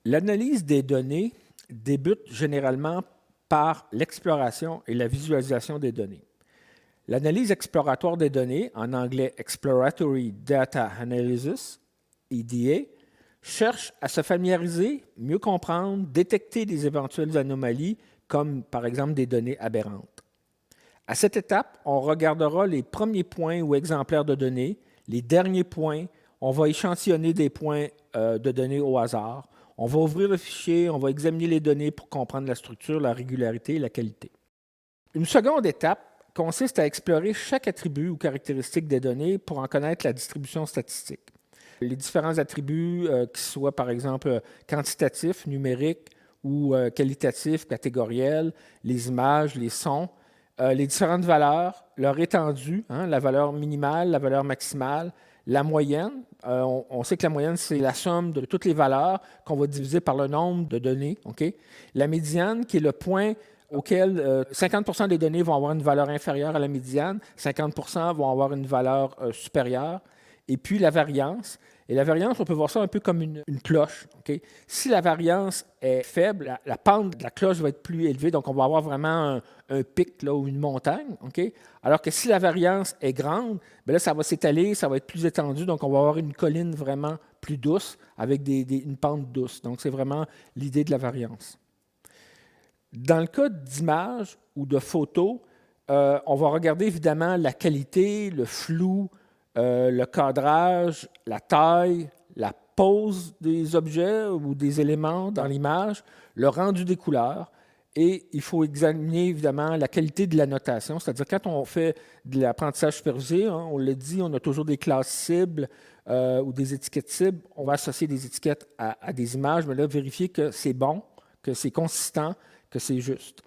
L'analyse des données débute généralement par l'exploration et la visualisation des données. L'analyse exploratoire des données, en anglais Exploratory Data Analysis, EDA, cherche à se familiariser, mieux comprendre, détecter des éventuelles anomalies, comme par exemple des données aberrantes. À cette étape, on regardera les premiers points ou exemplaires de données, les derniers points, on va échantillonner des points de données au hasard, on va ouvrir le fichier, on va examiner les données pour comprendre la structure, la régularité et la qualité. Une seconde étape consiste à explorer chaque attribut ou caractéristique des données pour en connaître la distribution statistique. Les différents attributs, qui soient par exemple quantitatifs, numériques ou qualitatifs, catégoriels, les images, les sons, les différentes valeurs, leur étendue, la valeur minimale, la valeur maximale, la moyenne. On sait que la moyenne, c'est la somme de toutes les valeurs qu'on va diviser par le nombre de données. Okay? La médiane, qui est le point auquel 50% des données vont avoir une valeur inférieure à la médiane, 50% vont avoir une valeur supérieure. Et puis la variance. Et la variance, on peut voir ça un peu comme une cloche. Okay? Si la variance est faible, la pente de la cloche va être plus élevée, donc on va avoir vraiment un pic là, ou une montagne. Okay? Alors que si la variance est grande, bien là, ça va s'étaler, ça va être plus étendu, donc on va avoir une colline vraiment plus douce avec une pente douce. Donc c'est vraiment l'idée de la variance. Dans le cas d'images ou de photos, on va regarder évidemment la qualité, le flou, le cadrage, la taille, la pose des objets ou des éléments dans l'image, le rendu des couleurs. Et il faut examiner évidemment la qualité de la notation, c'est-à-dire quand on fait de l'apprentissage supervisé, on l'a dit, on a toujours des classes cibles ou des étiquettes cibles. On va associer des étiquettes à des images, mais là, vérifier que c'est bon, que c'est consistant, que c'est juste.